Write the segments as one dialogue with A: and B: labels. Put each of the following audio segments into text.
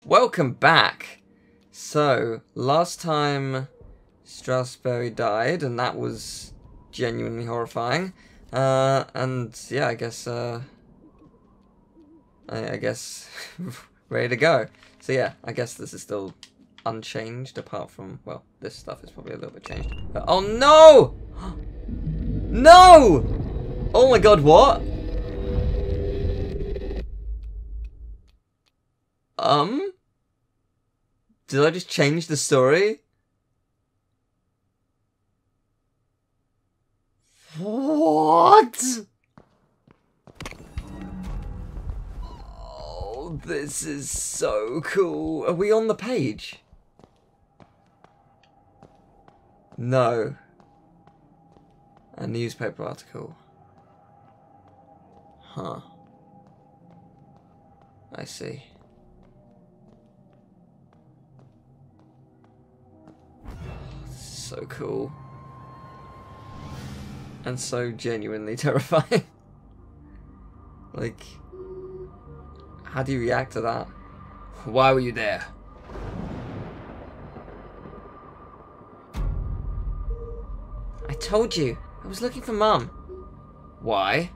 A: Welcome back. So, last time Strasberry died, and that was genuinely horrifying. And yeah, I guess ready to go. So yeah, I guess this is still unchanged, apart from, well, this stuff is probably a little bit changed. But, oh no! No! Oh my god, what? Did I just change the story? What? Oh, this is so cool. Are we on the page? No. A newspaper article. Huh. I see. So cool. And so genuinely terrifying. Like, how do you react to that? Why were you there? I told you. I was looking for Mum. Why?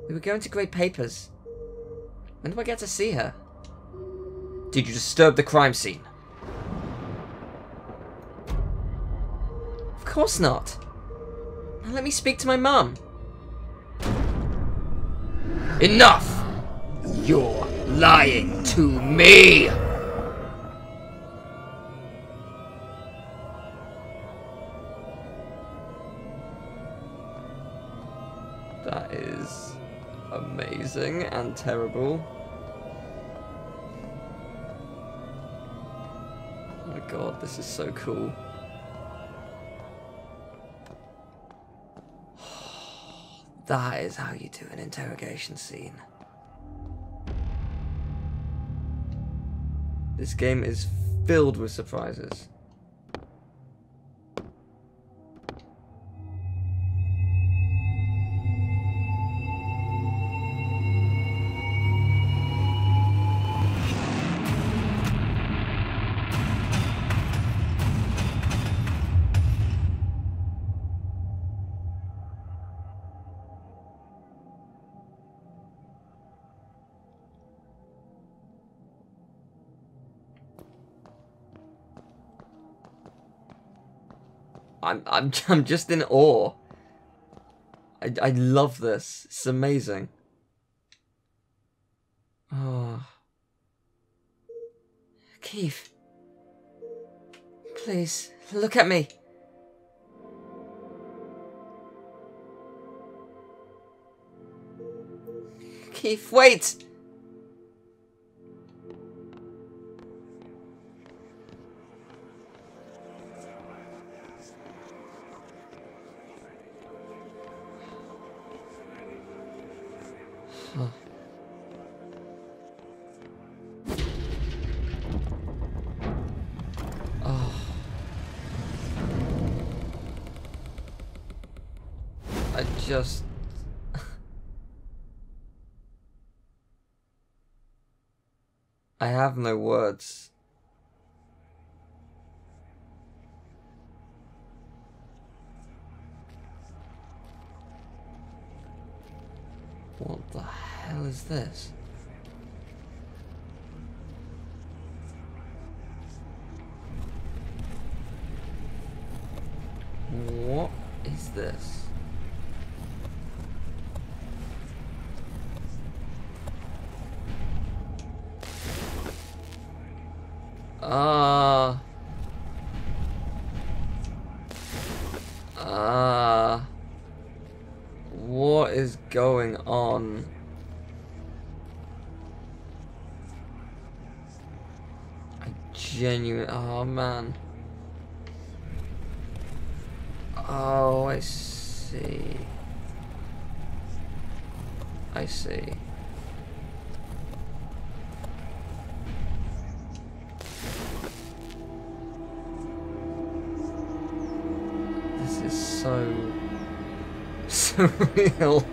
A: We were going to grade papers. When do I get to see her? Did you disturb the crime scene? Of course not. Now let me speak to my mum. Enough! You're lying to me! That is amazing and terrible. Oh my god, this is so cool. That is how you do an interrogation scene. This game is filled with surprises. I'm just in awe. I love this. It's amazing. Oh. Keith. Please, look at me. Keith, wait! Oh. I just... I have no words. What the hell is this? What is this? What is going on? Oh man. Oh, I see. I see. This is so surreal.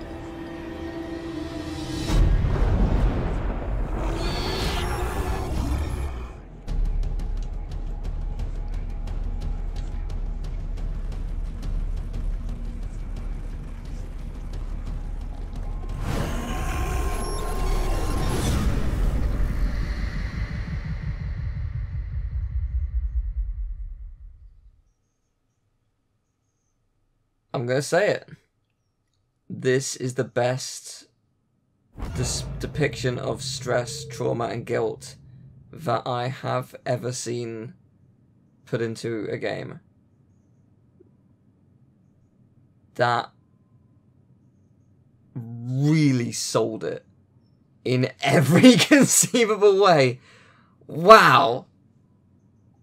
A: I'm going to say it. This is the best depiction of stress, trauma, and guilt that I have ever seen put into a game. That really sold it in every conceivable way. Wow.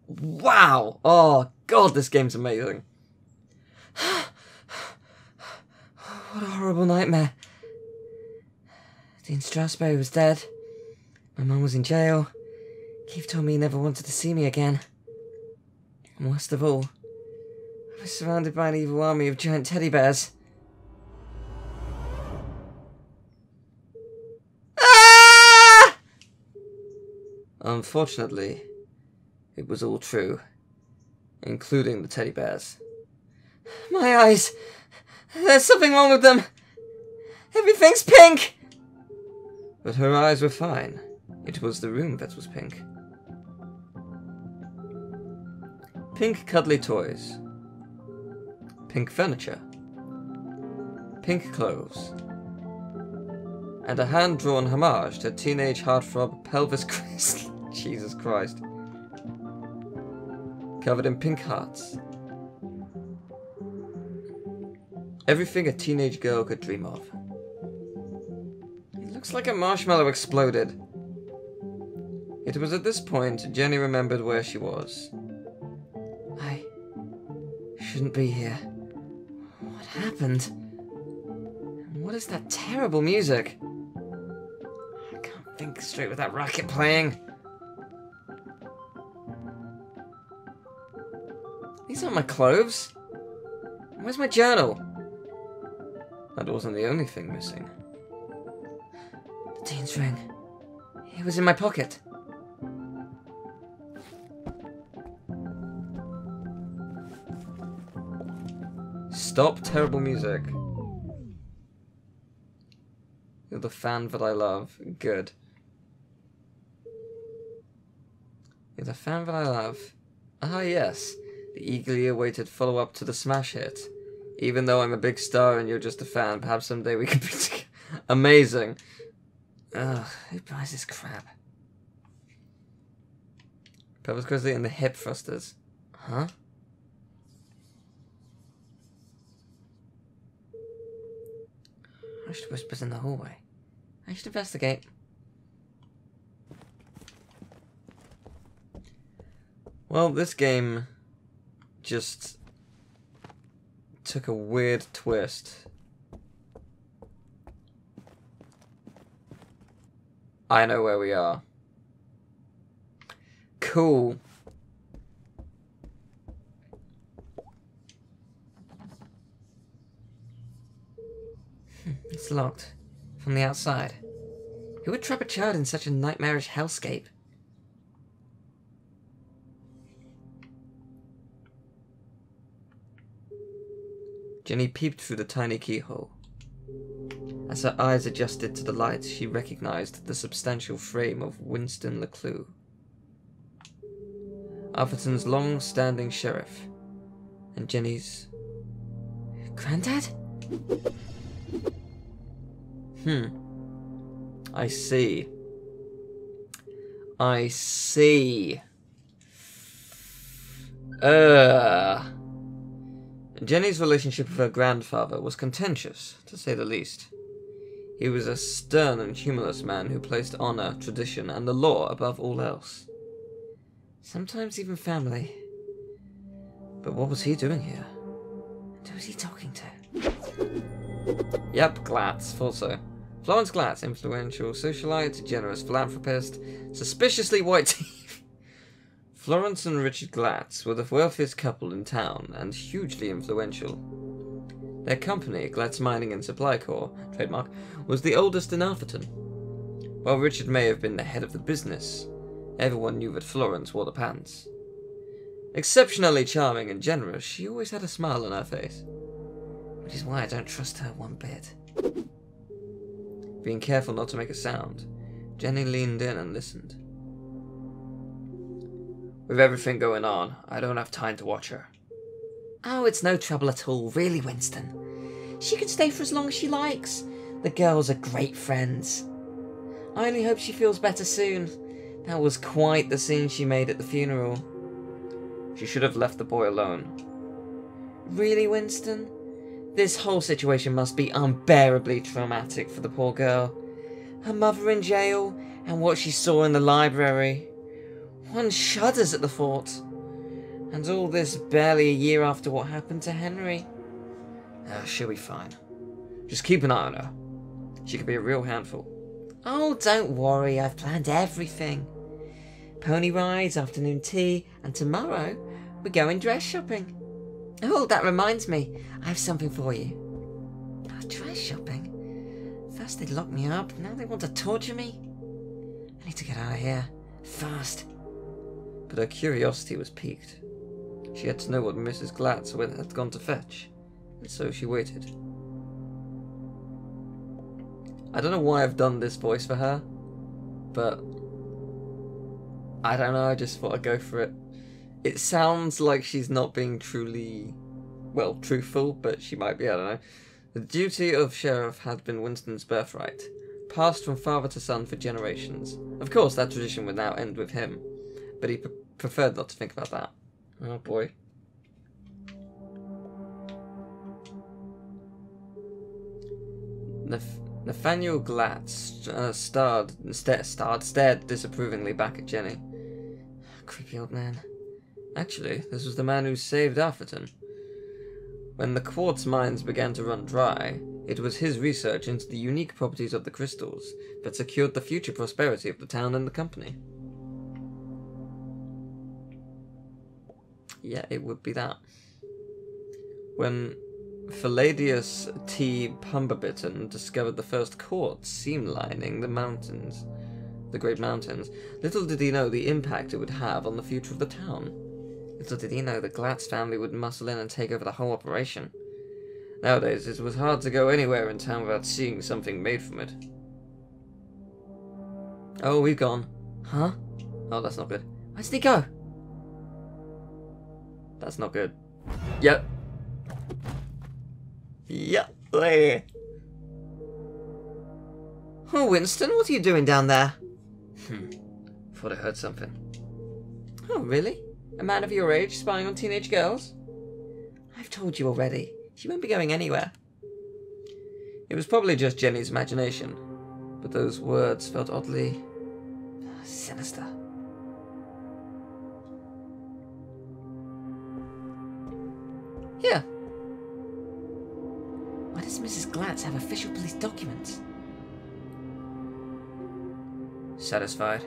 A: Wow. Oh, God, this game's amazing. What a horrible nightmare. Dean Strasberg was dead. My mum was in jail. Keith told me he never wanted to see me again. And worst of all, I was surrounded by an evil army of giant teddy bears. Ah! Unfortunately, it was all true, including the teddy bears. My eyes! There's something wrong with them! Everything's pink! But her eyes were fine. It was the room that was pink. Pink cuddly toys. Pink furniture. Pink clothes. And a hand-drawn homage to teenage heartthrob Pelvis Chris. Jesus Christ. Covered in pink hearts. Everything a teenage girl could dream of. It looks like a marshmallow exploded. It was at this point Jenny remembered where she was. I shouldn't be here. What happened? And what is that terrible music? I can't think straight with that racket playing. These aren't my clothes. Where's my journal? That wasn't the only thing missing. The Dean's ring. It was in my pocket. Stop terrible music. You're the fan that I love. Good. You're the fan that I love. Ah yes, the eagerly awaited follow-up to the smash hit. Even though I'm a big star and you're just a fan, perhaps someday we could be together. Amazing. Ugh, who buys this crap? Pelvis Grizzly and the hip thrusters. Huh? Hushed whispers in the hallway. I should investigate. Well, this game just took a weird twist. I know where we are. Cool. It's locked. From the outside. Who would trap a child in such a nightmarish hellscape? Jenny peeped through the tiny keyhole. As her eyes adjusted to the light, she recognized the substantial frame of Winston LeClue, Atherton's long-standing sheriff, and Jenny's granddad? I see. I see. Jenny's relationship with her grandfather was contentious, to say the least. He was a stern and humorless man who placed honor, tradition, and the law above all else. Sometimes even family. But what was he doing here? And who was he talking to? Yep, Glatz, thought so. Florence Glatz, influential socialite, generous philanthropist, suspiciously white teeth. Florence and Richard Glatz were the wealthiest couple in town and hugely influential. Their company, Glatz Mining and Supply Corps, trademark, was the oldest in Atherton. While Richard may have been the head of the business, everyone knew that Florence wore the pants. Exceptionally charming and generous, she always had a smile on her face. Which is why I don't trust her one bit. Being careful not to make a sound, Jenny leaned in and listened. With everything going on, I don't have time to watch her. Oh, it's no trouble at all, really, Winston. She can stay for as long as she likes. The girls are great friends. I only hope she feels better soon. That was quite the scene she made at the funeral. She should have left the boy alone. Really, Winston? This whole situation must be unbearably traumatic for the poor girl. Her mother in jail, and what she saw in the library. One shudders at the thought. And all this barely a year after what happened to Henry. She'll be fine. Just keep an eye on her. She could be a real handful. Oh, don't worry, I've planned everything. Pony rides, afternoon tea, and tomorrow we're going dress shopping. Oh, that reminds me, I have something for you. Dress shopping? First they locked me up, now they want to torture me? I need to get out of here. Fast. But her curiosity was piqued. She had to know what Mrs. Glatz had gone to fetch, and so she waited. I don't know why I've done this voice for her, but I don't know, I just thought I'd go for it. It sounds like she's not being truly, well, truthful, but she might be, I don't know. The duty of sheriff had been Winston's birthright, passed from father to son for generations. Of course, that tradition would now end with him, but he preferred not to think about that. Oh boy. Nathaniel Glatz stared disapprovingly back at Jenny. Creepy old man. Actually, this was the man who saved Atherton. When the quartz mines began to run dry, it was his research into the unique properties of the crystals that secured the future prosperity of the town and the company. Yeah, it would be that. When Palladius T. Pumberbiton discovered the first quartz seam lining the mountains, the Great Mountains, little did he know the impact it would have on the future of the town. Little did he know the Glatz family would muscle in and take over the whole operation. Nowadays, it was hard to go anywhere in town without seeing something made from it. Oh, we've gone. Huh? Oh, that's not good. Where did he go? That's not good. Yep. Yep. Oh, Winston, what are you doing down there? Thought I heard something. Oh, really? A man of your age spying on teenage girls? I've told you already. She won't be going anywhere. It was probably just Jenny's imagination, but those words felt oddly sinister. Here. Why does Mrs. Glatz have official police documents? Satisfied?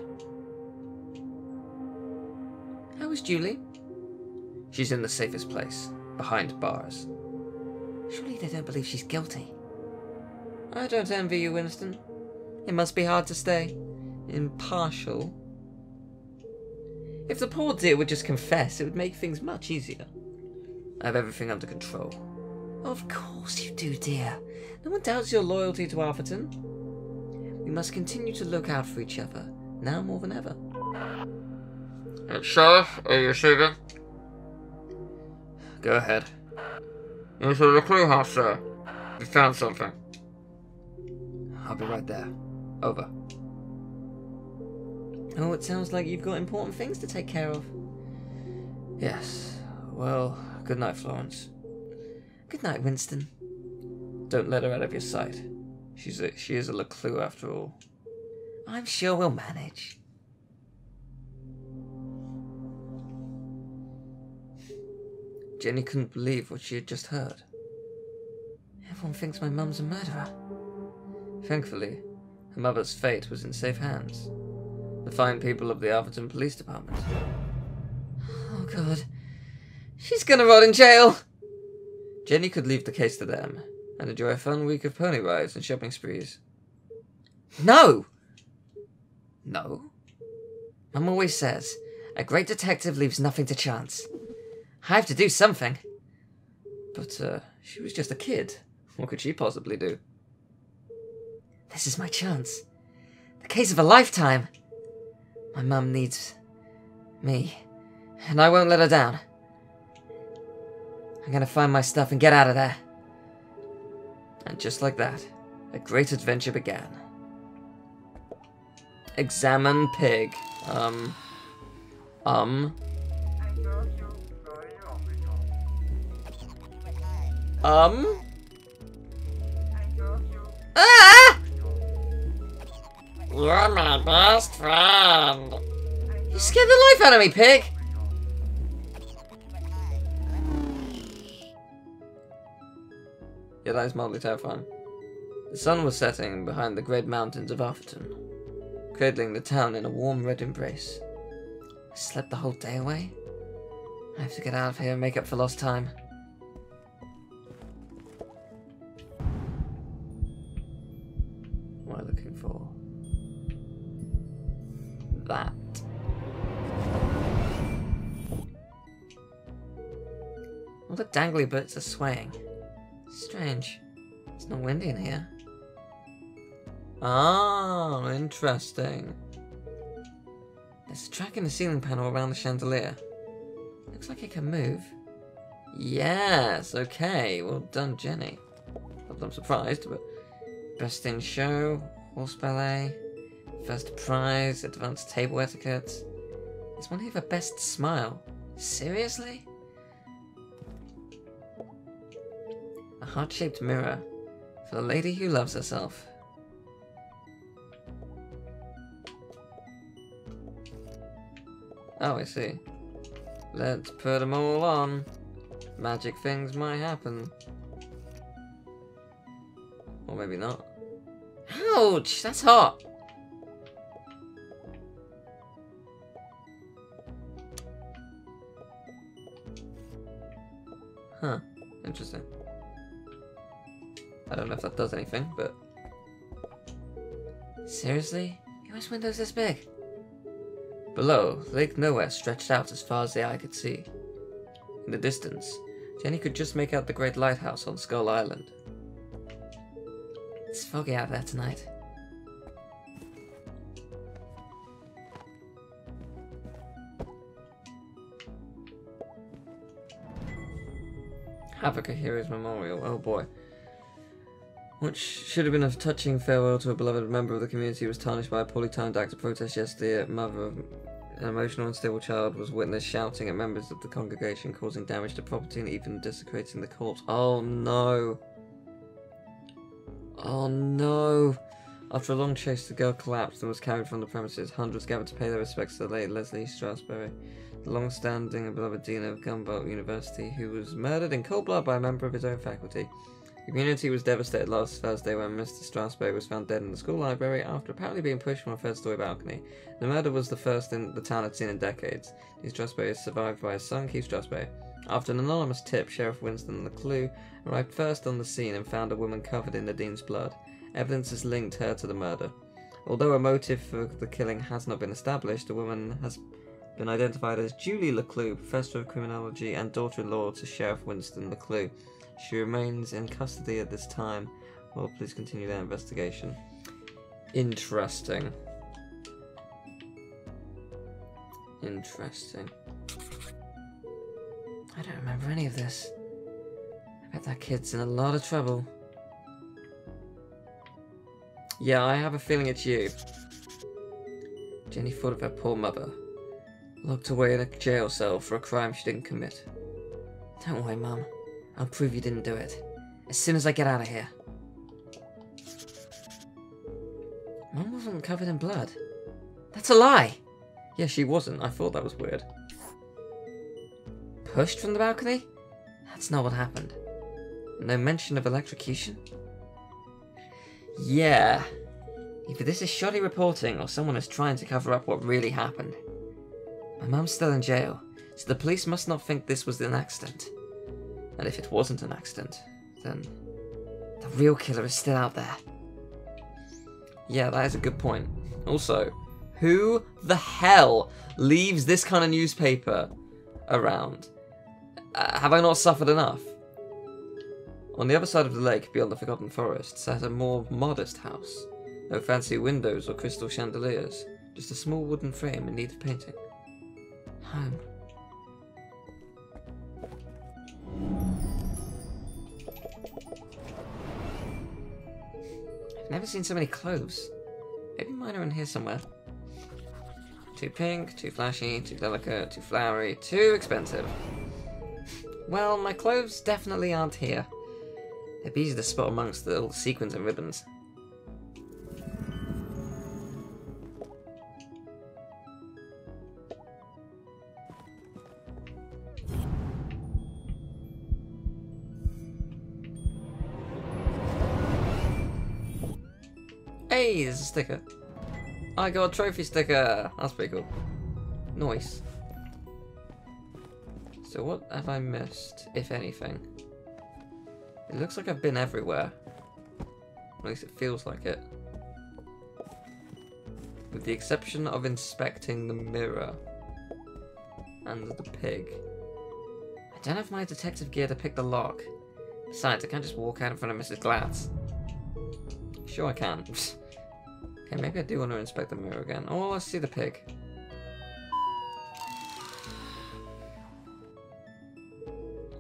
A: How is Julie? She's in the safest place, behind bars. Surely they don't believe she's guilty. I don't envy you, Winston. It must be hard to stay impartial. If the poor dear would just confess, it would make things much easier. I have everything under control. Of course you do, dear. No one doubts your loyalty to Atherton. We must continue to look out for each other, now more than ever. Sheriff, are you receiving? Go ahead. Into the LeClue house, sir. We found something. I'll be right there. Over. Oh, it sounds like you've got important things to take care of. Yes. Well, good night, Florence. Good night, Winston. Don't let her out of your sight. She is a LeClue after all. I'm sure we'll manage. Jenny couldn't believe what she had just heard. Everyone thinks my mum's a murderer. Thankfully, her mother's fate was in safe hands. The fine people of the Atherton Police Department. Oh God. She's gonna rot in jail! Jenny could leave the case to them, and enjoy a fun week of pony rides and shopping sprees. No! No? Mum always says, a great detective leaves nothing to chance. I have to do something. But, she was just a kid. What could she possibly do? This is my chance. The case of a lifetime. My mum needs me, and I won't let her down. I'm gonna find my stuff and get out of there. And just like that, a great adventure began. Examine pig. Ah!
B: You're my best friend.
A: You scared the life out of me, pig! Yeah, that is mildly terrifying. The sun was setting behind the great mountains of Arthurton, cradling the town in a warm red embrace. I slept the whole day away? I have to get out of here and make up for lost time. What am I looking for? That. All the dangly bits are swaying. Strange. It's not windy in here. Oh, interesting. There's a track in the ceiling panel around the chandelier. Looks like it can move. Yes, okay. Well done, Jenny. Not that I'm surprised, but... Best in show, horse ballet, first prize, advanced table etiquette. There's one here for best smile. Seriously? A heart-shaped mirror for the lady who loves herself. Oh, I see. Let's put them all on. Magic things might happen. Or maybe not. Ouch! That's hot! Huh. Interesting. I don't know if that does anything, but... Seriously? Who has windows this big? Below, Lake Nowhere stretched out as far as the eye could see. In the distance, Jenny could just make out the great lighthouse on Skull Island. It's foggy out there tonight. Havoc, a hero's memorial. Oh boy. What should have been a touching farewell to a beloved member of the community was tarnished by a poorly timed act of protest yesterday. A mother of an emotional unstable child was witnessed shouting at members of the congregation, causing damage to property and even desecrating the corpse. Oh no. Oh no! After a long chase, the girl collapsed and was carried from the premises. Hundreds gathered to pay their respects to the late Leslie Strasberry, the long-standing and beloved dean of Gumboldt University, who was murdered in cold blood by a member of his own faculty. The community was devastated last Thursday when Mr. Strasberry was found dead in the school library after apparently being pushed from a third-story balcony. The murder was the first the town had seen in decades. Dean Strasberry is survived by his son, Keith Strasberry. After an anonymous tip, Sheriff Winston LeClue arrived first on the scene and found a woman covered in the dean's blood. Evidence has linked her to the murder. Although a motive for the killing has not been established, the woman has been identified as Julie LeClue, Professor of Criminology and daughter-in-law to Sheriff Winston LeClue. She remains in custody at this time. Well, please continue their investigation. Interesting. Interesting. I don't remember any of this. I bet that kid's in a lot of trouble. Yeah, I have a feeling it's you. Jenny thought of her poor mother. Locked away in a jail cell for a crime she didn't commit. Don't worry, Mum. I'll prove you didn't do it. As soon as I get out of here. Mum wasn't covered in blood. That's a lie! Yeah, she wasn't. I thought that was weird. Pushed from the balcony? That's not what happened. No mention of electrocution? Yeah. Either this is shoddy reporting or someone is trying to cover up what really happened. My mum's still in jail, so the police must not think this was an accident. And if it wasn't an accident, then the real killer is still out there. Yeah, that is a good point. Also, who the hell leaves this kind of newspaper around? Have I not suffered enough? On the other side of the lake, beyond the Forgotten Forest, sat a more modest house. No fancy windows or crystal chandeliers, just a small wooden frame in need of painting. Home. I've never seen so many clothes. Maybe mine are in here somewhere. Too pink, too flashy, too delicate, too flowery, too expensive. Well, my clothes definitely aren't here. They'd be easy to spot amongst the little sequins and ribbons. Hey, there's a sticker. I got a trophy sticker. That's pretty cool. Nice. So what have I missed, if anything? It looks like I've been everywhere. At least it feels like it. With the exception of inspecting the mirror. And the pig. I don't have my detective gear to pick the lock. Besides, I can't just walk out in front of Mrs. Glatz. Sure I can. Okay, maybe I do want to inspect the mirror again. Oh, let's see the pig.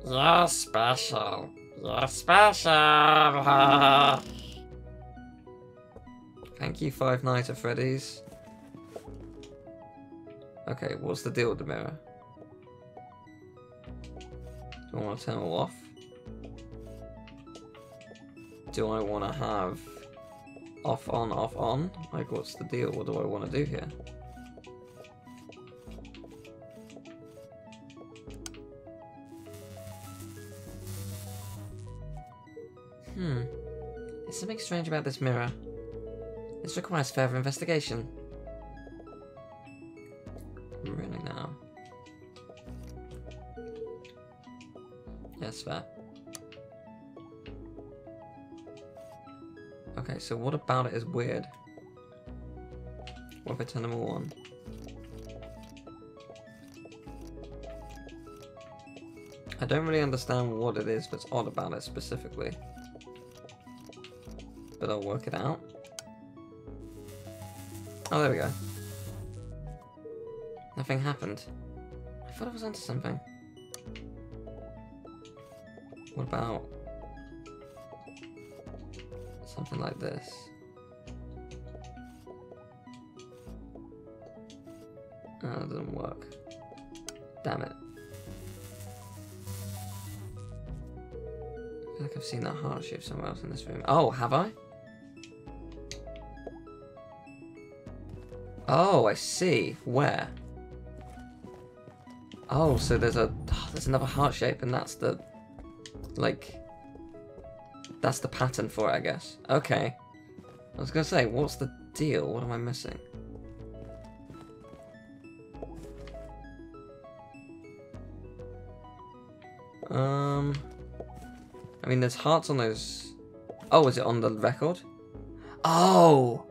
B: You're special. You're special.
A: Thank you, Five Nights at Freddy's. Okay, what's the deal with the mirror? Do I want to turn it all off? Do I want to have off, on, off, on? Like, what's the deal? What do I want to do here? There's something strange about this mirror. This requires further investigation. Really now. Yes, fair. Okay, so what about it is weird? What if I turn them all on? I don't really understand what it is that's odd about it specifically. But I'll work it out. Oh, there we go. Nothing happened. I thought I was onto something. What about something like this? Oh, that doesn't work. Damn it. I feel like I've seen that heart shape somewhere else in this room. Oh, have I? Oh, I see. Where? Oh, so there's another heart shape, and that's the, like, that's the pattern for it, I guess. Okay. I was gonna say, what's the deal? What am I missing? I mean, there's hearts on those. Oh, is it on the record? Oh!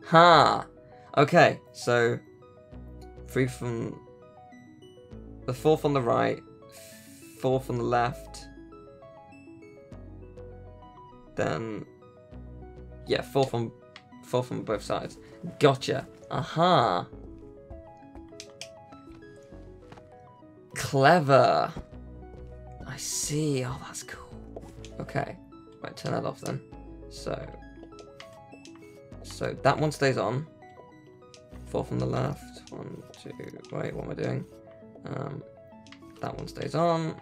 A: Ha! Huh. Okay, so 3 from the 4th on the right, 4th on the left, then yeah, 4th on both sides. Gotcha. Aha. Clever. I see. Oh, that's cool. Okay, right, turn that off then. So that one stays on. 4th on the left. 1, 2. Wait, what am I doing? That one stays on.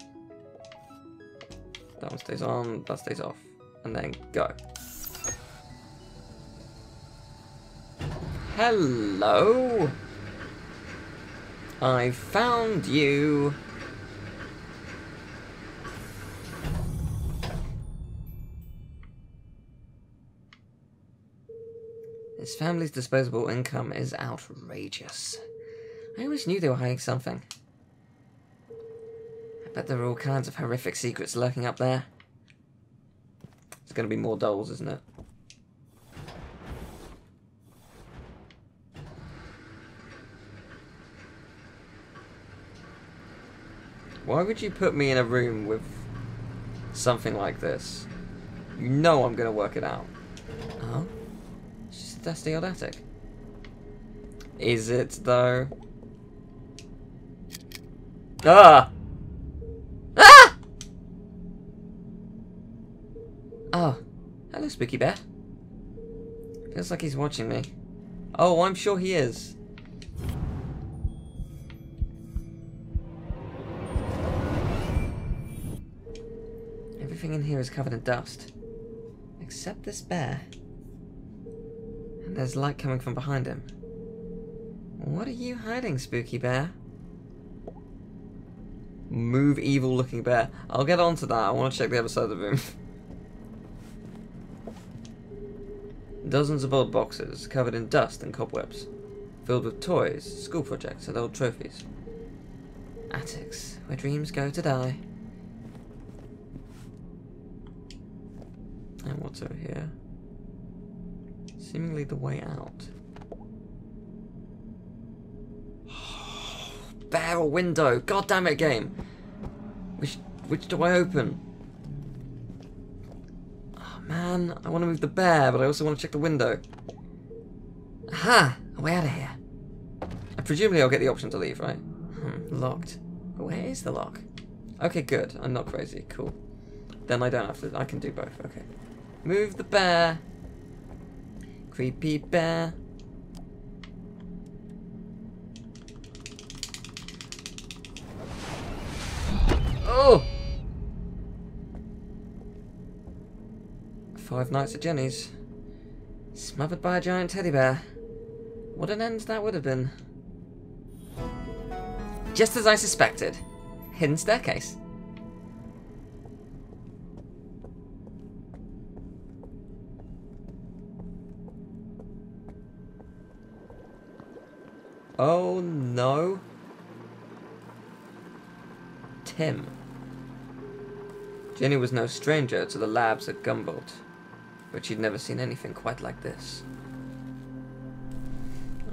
A: That one stays on. That stays off. And then go. Hello. I found you. His family's disposable income is outrageous. I always knew they were hiding something. I bet there are all kinds of horrific secrets lurking up there. It's gonna be more dolls, isn't it? Why would you put me in a room with something like this? You know I'm gonna work it out. Oh? It's just a dusty old attic. Is it, though? Ah! Ah! Oh. Hello, Spooky Bear. Feels like he's watching me. Oh, I'm sure he is. Everything in here is covered in dust. Except this bear. And there's light coming from behind him. What are you hiding, spooky bear? Move, evil looking bear. I'll get on to that. I want to check the other side of the room. Dozens of old boxes covered in dust and cobwebs, filled with toys, school projects, and old trophies. Attics, where dreams go to die. And what's over here? Seemingly the way out. Barrel window! God damn it, game! Which do I open? Oh man, I want to move the bear, but I also want to check the window. Aha! A way out of here. Presumably I'll get the option to leave, right? Locked. But where is the lock? Okay, good. I'm not crazy. Cool. Then I don't have to. I can do both. Okay. Move the bear. Creepy bear. Oh! 5 Nights at Jenny's. Smothered by a giant teddy bear. What an end that would have been. Just as I suspected. Hidden staircase. Oh no. Tim. Jenny was no stranger to the labs at Gumboldt, but she'd never seen anything quite like this.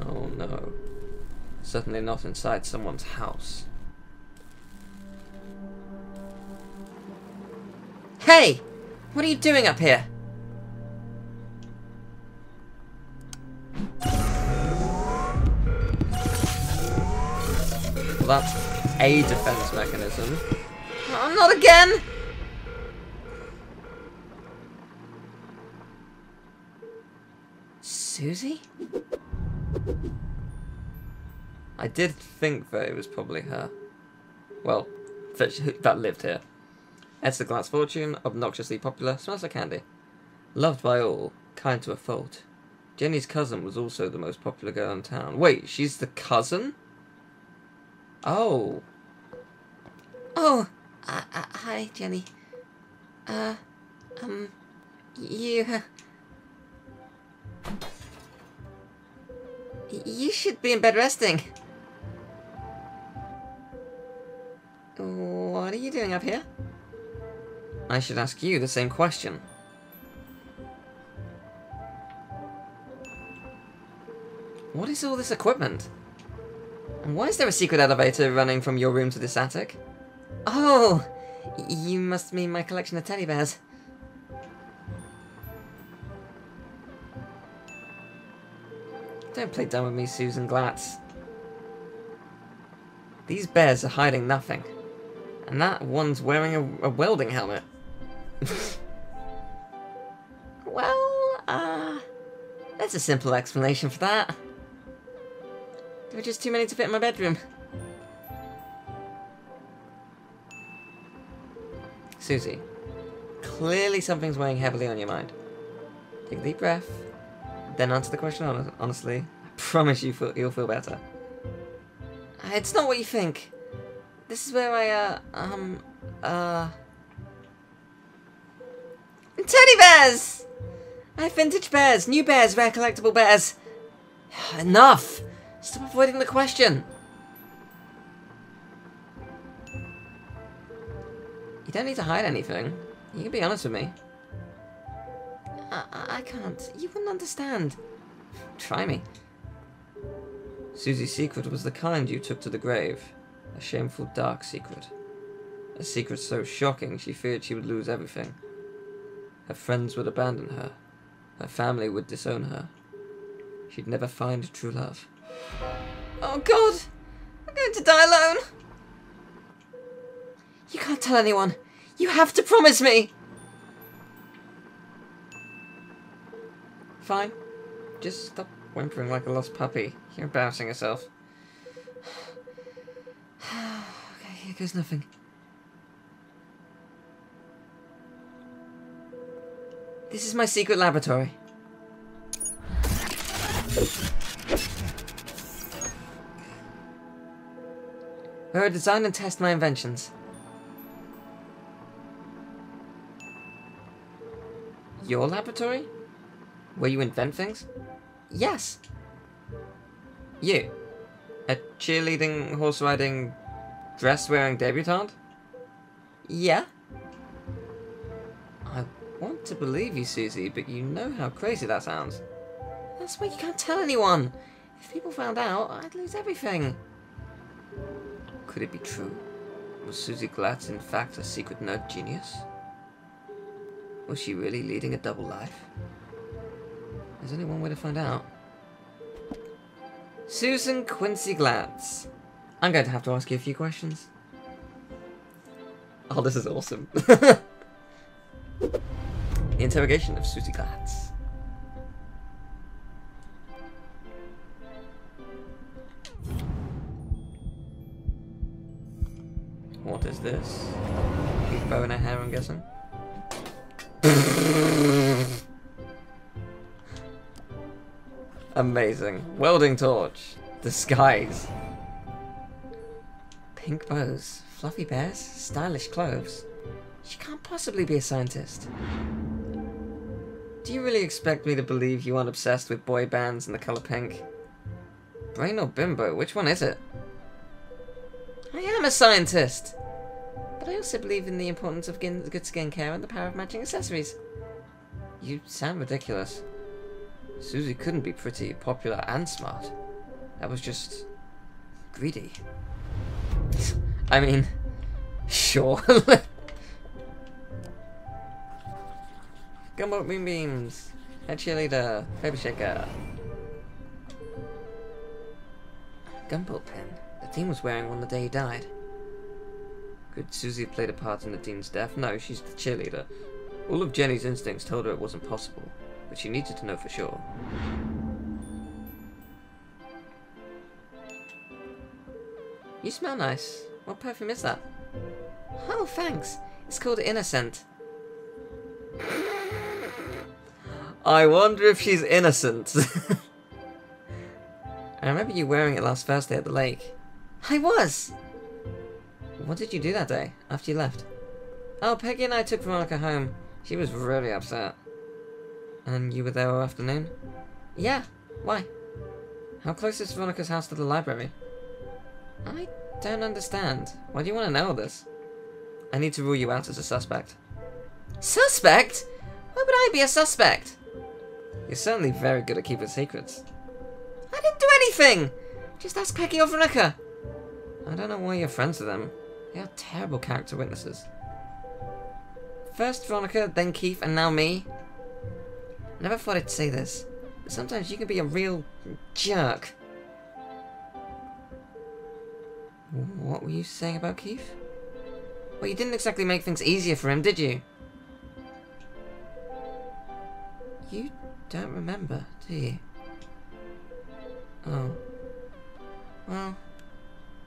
A: Oh no. Certainly not inside someone's house. Hey! What are you doing up here? Well, that's a defense mechanism. Oh, not again! Susie? I did think that it was probably her. Well, that lived here. Ed's a glass fortune, obnoxiously popular, smells like candy. Loved by all, kind to a fault. Jenny's cousin was also the most popular girl in town. Wait, she's the cousin? Oh.
C: Oh, hi, Jenny. You should be in bed resting. What are you doing up here?
A: I should ask you the same question. What is all this equipment? And why is there a secret elevator running from your room to this attic?
C: Oh, you must mean my collection of teddy bears.
A: Don't play dumb with me, Susan Glatz. These bears are hiding nothing. And that one's wearing a welding helmet.
C: Well, there's a simple explanation for that. There were just too many to fit in my bedroom.
A: Susie, clearly something's weighing heavily on your mind. Take a deep breath, then answer the question honestly. I promise you'll feel better.
C: It's not what you think. This is where Teddy bears! I have vintage bears, new bears, rare collectible bears.
A: Enough! Stop avoiding the question. You don't need to hide anything. You can be honest with me.
C: I can't. You wouldn't understand.
A: Try me. Susie's secret was the kind you took to the grave. A shameful, dark secret. A secret so shocking she feared she would lose everything. Her friends would abandon her. Her family would disown her. She'd never find true love.
C: Oh God! I'm going to die alone! You can't tell anyone. You have to promise me!
A: Fine. just stop whimpering like a lost puppy. You're embarrassing yourself. Okay, here goes nothing. This is my secret laboratory. Where I design and test my inventions. Your laboratory? Where you invent things? Yes. You? A cheerleading, horse-riding, dress-wearing debutante? Yeah. I want to believe you, Susie, but you know how crazy that sounds. That's why you can't tell anyone. If people found out, I'd lose everything. Could it be true? Was Susie Glatz in fact a secret nerd genius? Was she really leading a double life? There's only one way to find out. Susan Quincy Glatz. I'm going to have to ask you a few questions. Oh, this is awesome. The interrogation of Susie Glatz. What is this? Big bow in her hair, I'm guessing. Amazing. Welding torch. Disguise. Pink bows. Fluffy bears. Stylish clothes. She can't possibly be a scientist. Do you really expect me to believe you aren't obsessed with boy bands and the colour pink? Brain or bimbo? Which one is it? I am a scientist! But I also believe in the importance of good skincare and the power of matching accessories. You sound ridiculous. Susie couldn't be pretty, popular, and smart. That was just... greedy. I mean... sure. Gumbo moonbeams. Head cheerleader. Paper shaker. Gumball pin. The Dean was wearing one the day he died. Could Susie have played a part in the Dean's death? No, she's the cheerleader. All of Jenny's instincts told her it wasn't possible, but she needed to know for sure. You smell nice. What perfume is that? Oh, thanks. It's called Innocent. I wonder if she's innocent. I remember you wearing it last Thursday at the lake. I was! What did you do that day, after you left? Oh, Peggy and I took Veronica home. She was really upset. And you were there all afternoon? Yeah. Why? How close is Veronica's house to the library? I don't understand. Why do you want to know all this? I need to rule you out as a suspect. Suspect? Why would I be a suspect? You're certainly very good at keeping secrets. I didn't do anything! Just ask Peggy or Veronica. I don't know why you're friends with them. They are terrible character witnesses. First Veronica, then Keith, and now me. Never thought I'd say this, but sometimes you can be a real jerk. What were you saying about Keith? Well, you didn't exactly make things easier for him, did you? You don't remember, do you? Oh. Well,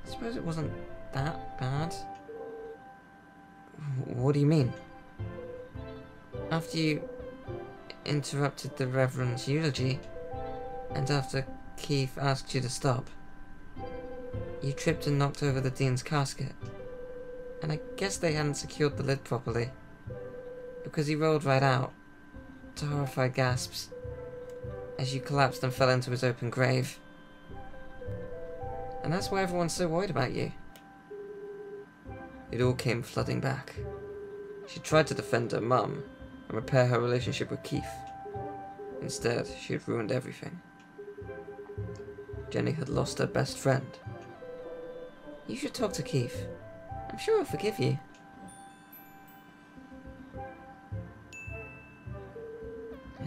A: I suppose it wasn't that bad. What do you mean? After you interrupted the Reverend's eulogy, and after Keith asked you to stop, you tripped and knocked over the Dean's casket. And I guess they hadn't secured the lid properly, because he rolled right out, to horrified gasps, as you collapsed and fell into his open grave. And that's why everyone's so worried about you. It all came flooding back. She tried to defend her mum and repair her relationship with Keith. Instead, she had ruined everything. Jenny had lost her best friend. You should talk to Keith. I'm sure he'll forgive you.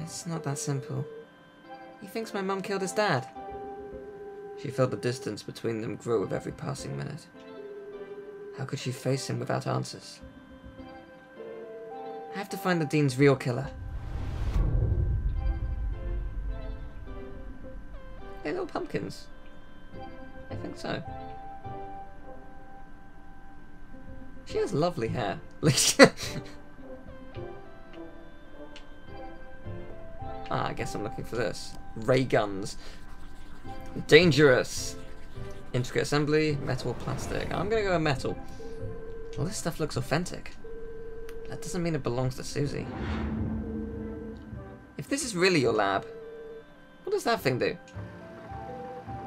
A: It's not that simple. He thinks my mum killed his dad. She felt the distance between them grow with every passing minute. How could she face him without answers? I have to find the Dean's real killer. little pumpkins? I think so. She has lovely hair. I guess I'm looking for this. Ray guns. Dangerous. Intricate assembly, metal, plastic. I'm gonna go with metal. Well, this stuff looks authentic. That doesn't mean it belongs to Susie. If this is really your lab, what does that thing do?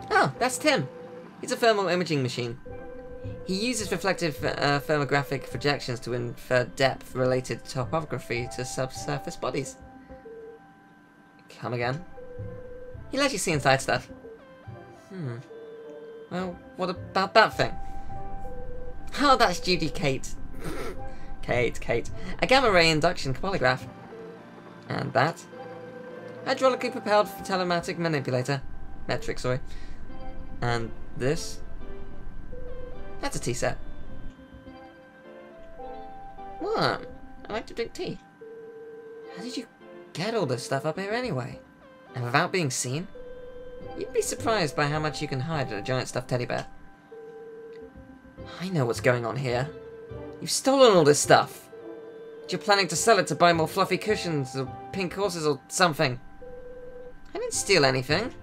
A: Oh, that's Tim. He's a thermal imaging machine. He uses reflective thermographic projections to infer depth-related topography to subsurface bodies. Come again? He lets you see inside stuff. Well, what about that thing? Oh, that's Judy Kate. Kate. A gamma-ray induction polygraph. And that? Hydraulically propelled telematic manipulator. Metric, sorry. And this? That's a tea set. What? I like to drink tea. How did you get all this stuff up here anyway? And without being seen? You'd be surprised by how much you can hide in a giant stuffed teddy bear. I know what's going on here. You've stolen all this stuff. You're planning to sell it to buy more fluffy cushions or pink horses or something. I didn't steal anything.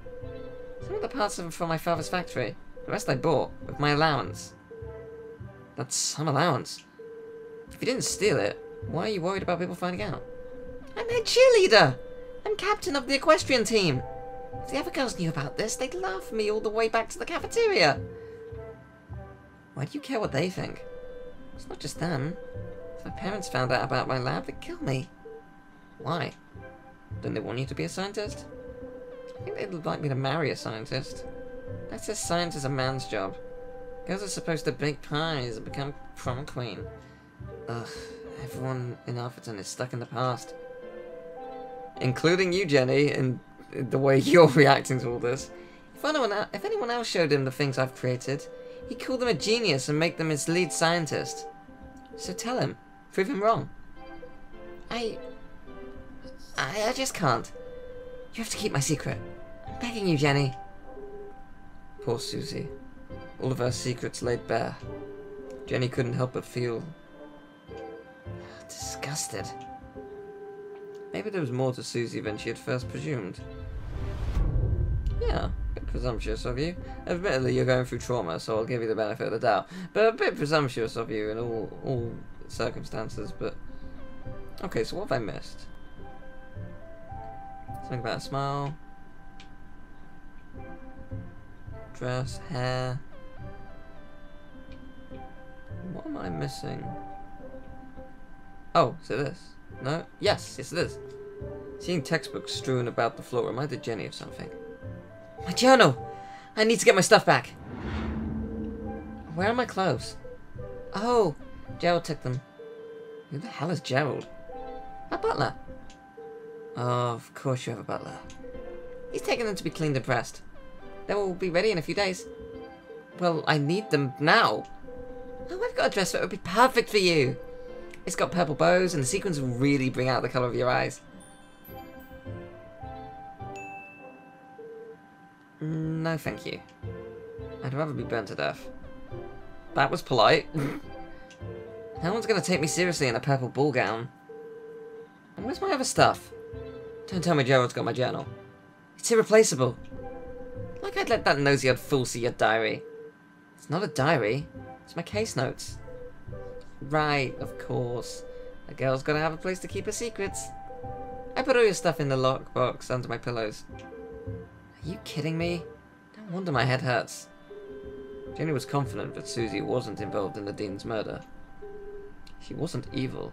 A: Some of the parts are from my father's factory. The rest I bought with my allowance. That's some allowance. If you didn't steal it, why are you worried about people finding out? I'm their cheerleader! I'm captain of the equestrian team! If the other girls knew about this, they'd laugh at me all the way back to the cafeteria! Why do you care what they think? It's not just them. If my parents found out about my lab, they'd kill me. Why? Don't they want you to be a scientist? I think they'd like me to marry a scientist. That says science is a man's job. Girls are supposed to bake pies and become prom queen. Ugh, everyone in Alphaton is stuck in the past. Including you, Jenny, and the way you're reacting to all this. If anyone else showed him the things I've created, he'd call them a genius and make them his lead scientist. So tell him. Prove him wrong. I just can't. You have to keep my secret. I'm begging you, Jenny. Poor Susie. All of her secrets laid bare. Jenny couldn't help but feel disgusted. Maybe there was more to Susie than she had first presumed. Yeah, a bit presumptuous of you. Admittedly, you're going through trauma, so I'll give you the benefit of the doubt. But a bit presumptuous of you in all circumstances, but... Okay, so what have I missed? Something about a smile. Dress, hair. What am I missing? Oh, is it this? No? Yes, it is. Seeing textbooks strewn about the floor reminded Jenny of something. My journal! I need to get my stuff back. Where are my clothes? Oh, Gerald took them. Who the hell is Gerald? A butler. Oh, of course you have a butler. He's taken them to be cleaned and pressed. They will be ready in a few days. Well, I need them now. Oh, I've got a dress that would be perfect for you. It's got purple bows, and the sequins will really bring out the colour of your eyes. No, thank you. I'd rather be burnt to death. That was polite. No one's going to take me seriously in a purple ball gown. And where's my other stuff? Don't tell me Gerald's got my journal. It's irreplaceable. Like I'd let that nosy-old fool see your diary. It's not a diary. It's my case notes. Right, of course. A girl's gotta have a place to keep her secrets. I put all your stuff in the lockbox under my pillows. Are you kidding me? No wonder my head hurts. Jenny was confident that Susie wasn't involved in the Dean's murder. She wasn't evil.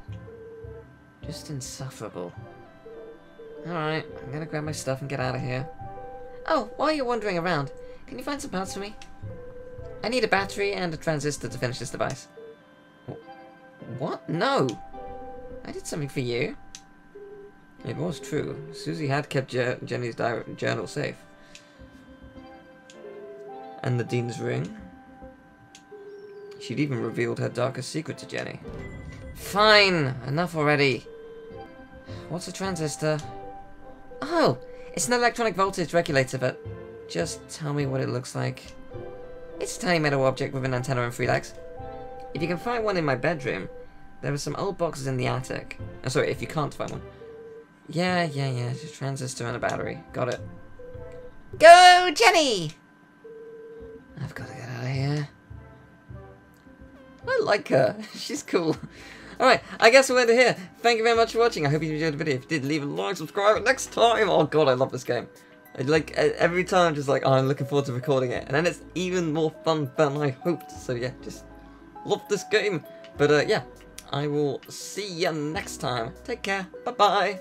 A: Just insufferable. Alright, I'm gonna grab my stuff and get out of here. Oh, while you're wandering around, can you find some parts for me? I need a battery and a transistor to finish this device. What? No! I did something for you. It was true. Susie had kept Jenny's journal safe. And the Dean's ring. She'd even revealed her darkest secret to Jenny. Fine! Enough already. What's a transistor? Oh! It's an electronic voltage regulator that Just tell me what it looks like. It's a tiny metal object with an antenna and 3 legs. If you can find one in my bedroom, there are some old boxes in the attic. Oh, sorry, if you can't find one. Yeah, just a transistor and a battery. Got it. Go, Jenny! I've got to get out of here. I like her. She's cool. Alright, I guess we'll end it here. Thank you very much for watching. I hope you enjoyed the video. If you did, leave a like, subscribe. Next time! Oh god, I love this game. Every time I'm just like, oh, I'm looking forward to recording it. And then it's even more fun than I hoped. So yeah, just love this game. But yeah, I will see you next time. Take care. Bye-bye.